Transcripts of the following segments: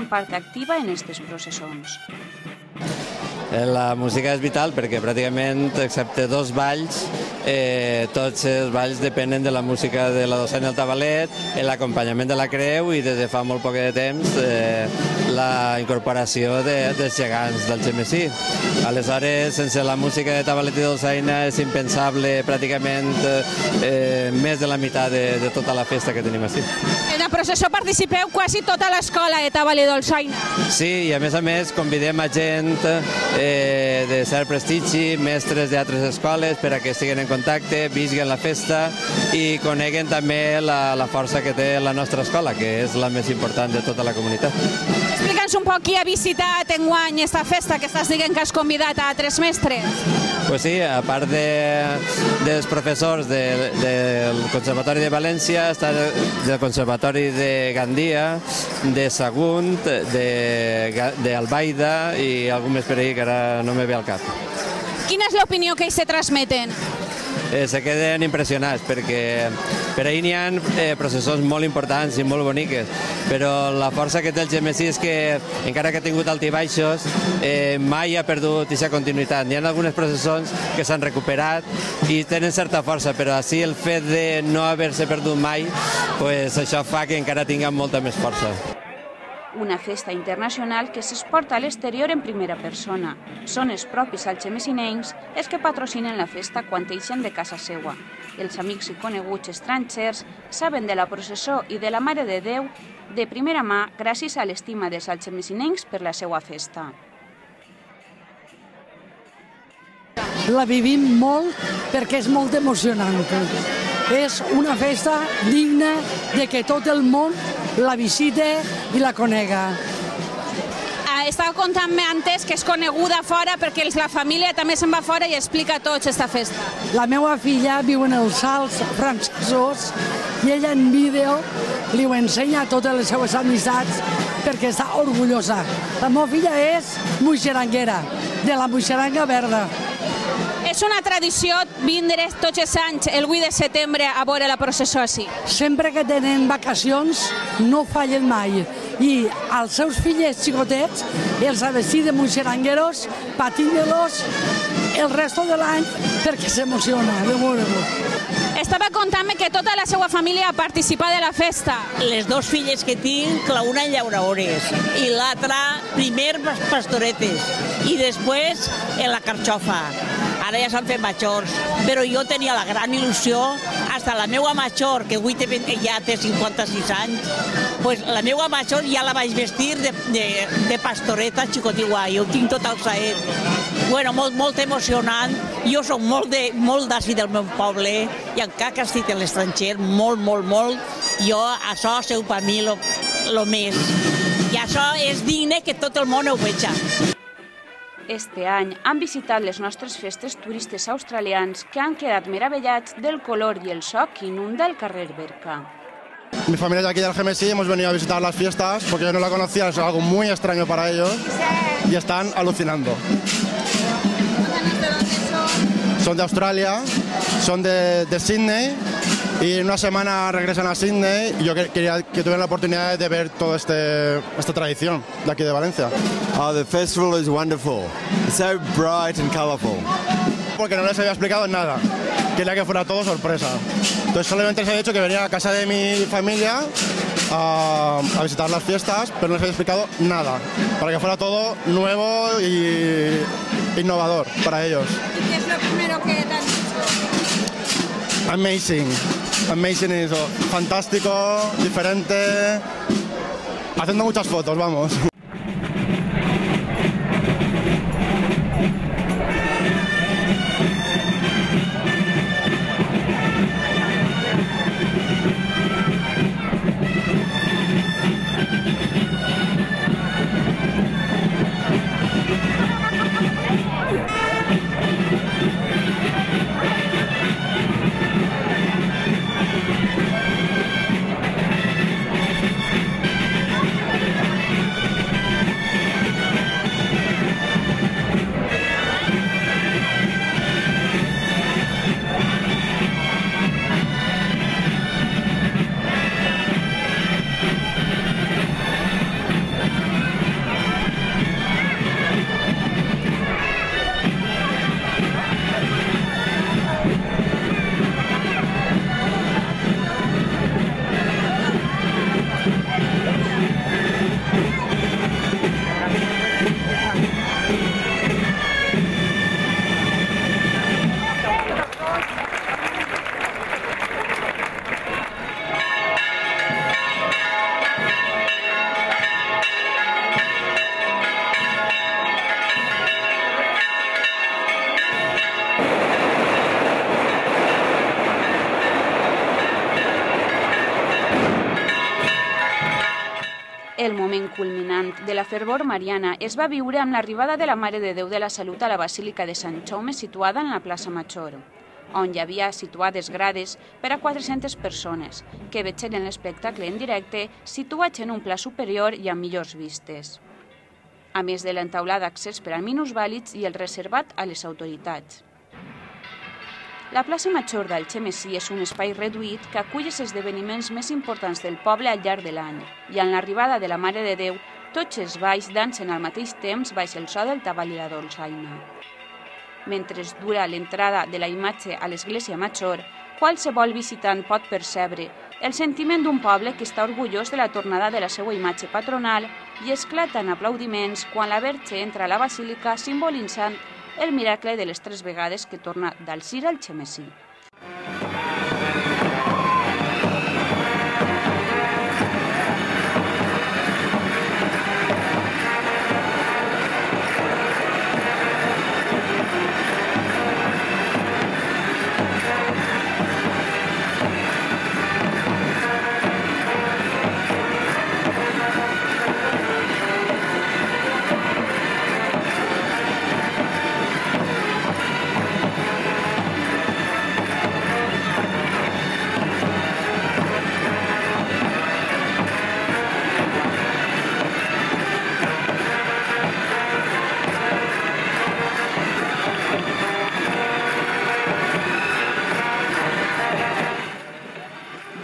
pren part activa en aquestes processons. La música és vital perquè pràcticament, excepte dos balls, tots els balls depenen de la música de la Dolçaina del Tabalet, l'acompanyament de la creu i des de fa molt poc de temps la incorporació dels gegants del Xemesí. Aleshores, sense la música de Tabalet i Dolçaina és impensable pràcticament més de la meitat de tota la festa que tenim així. En la processó participeu quasi tota l'escola de Tabalet i Dolçaina. Sí, i a més convidem a gent de cert prestigi, mestres d'altres escoles per a que estiguin en contacte, visquen la festa i coneguen també la força que té la nostra escola, que és la més important de tota la comunitat. Explica'ns un poc qui ha visitat enguany aquesta festa, que estàs dient que has convidat a altres mestres. Pues sí, a part dels professors del Conservatori de València, està del Conservatori de Gandia, de Sagunt, d'Albaida i algú més per ahí que ara no me ve al cap. Quina és l'opinió que ells se transmeten? Se queden impressionats perquè per ahir n'hi ha processons molt importants i molt boniques, però la força que té el Xemesí és que, encara que ha tingut altibaixos, mai ha perdut aquesta continuïtat. Hi ha algunes processons que s'han recuperat i tenen certa força, però així el fet de no haver-se perdut mai, això fa que encara tinguin molta més força. Una festa internacional que s'exporta a l'exterior en primera persona. Són els propis alxemesinencs els que patrocinen la festa quan eixen de casa seua. Els amics i coneguts estrangers saben de la processó i de la Mare de Déu de primera mà gràcies a l'estima dels alxemesinencs per la seva festa. La vivim molt perquè és molt emocionant. És una festa digna de que tot el món la visite i la conega. Estava contant-me antes que és coneguda fora perquè la família també se'n va fora i explica a tots aquesta festa. La meva filla viu en els Alps francesos i ella en vídeo li ho ensenya a totes les seues amistats perquè està orgullosa. La meva filla és moixeranguera, de la moixeranga verda. És una tradició vindre tots els anys el 8 de setembre a veure la processó així. Sempre que tenen vacacions no fallen mai i als seus filles xicotets els ha vestit de moixerangueros, patint-los el resto de l'any perquè s'emociona de veure-los. Estava contant-me que tota la seva família ha participat de la festa. Les dues filles que tinc, la una en llauraores i l'altra primer pastoretes i després en la carxofa. Ara ja s'han fet majors, però jo tenia la gran il·lusió, fins la meva major, que avui ja té 56 anys, la meva major ja la vaig vestir de pastoreta xicotigua, jo tinc tot el saet. Bueno, molt emocionant, jo soc molt d'ací del meu poble, i encara que estic a l'estranger, molt, jo això ha sigut per mi el més. I això és digne que tot el món ho veja. Este any han visitat les nostres festes turistes australians que han quedat meravellats del color y el so que inunda el carrer Berca. Mi familia de aquí del Gemesí hemos venido a visitar las fiestas porque yo no la conocía, es algo muy extraño para ellos y están alucinando. Son de Australia, son de Sydney y en una semana regresan a Sydney y yo quería que tuvieran la oportunidad de ver toda esta tradición de aquí de Valencia. Oh, the festival is wonderful. It's so bright and colorful. Porque no les había explicado nada. Quería que fuera todo sorpresa. Entonces solamente les había dicho que venía a casa de mi familia a visitar las fiestas, pero no les había explicado nada. Para que fuera todo nuevo y innovador para ellos. ¿Y qué es lo primero que te han dicho? Amazing. Amazing eso. Fantástico, diferente. Haciendo muchas fotos, vamos. El moment culminant de la fervor mariana es va viure amb l'arribada de la Mare de Déu de la Salut a la Basílica de Sant Jaume, situada en la plaça Major, on hi havia situades grades per a 400 persones, que veien l'espectacle en directe situats en un pla superior i amb millors vistes, a més de l'entaulada d'accés per a minusvàlids i el reservat a les autoritats. La plaça Major d'Algemesí és un espai reduït que acull els esdeveniments més importants del poble al llarg de l'any i en l'arribada de la Mare de Déu tots els balls dansen al mateix temps baix el so del tabal i la dolçaina. Mentre dura l'entrada de la imatge a l'església Major, qualsevol visitant pot percebre el sentiment d'un poble que està orgullós de la tornada de la seva imatge patronal i esclata en aplaudiments quan la Verge entra a la basílica simbolitzant el miracle de les 3 vegades que torna d'Alzira a Algemesí.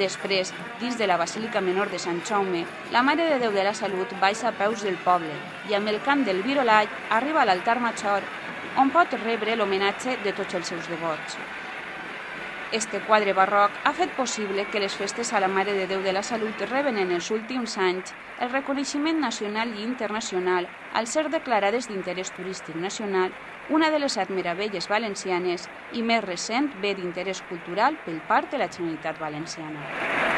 Després, dins de la Basílica Menor de Sant Jaume, la Mare de Déu de la Salut baixa a peus del poble i amb el cant del virolall arriba a l'altar major, on pot rebre l'homenatge de tots els seus devots. Este quadre barroc ha fet possible que les festes a la Mare de Déu de la Salut reben en els últims anys el reconeixement nacional i internacional al ser declarades d'interès turístic nacional, una de les 7 meravelles valencianes i més recent bé d'interès cultural pel part de la Generalitat Valenciana.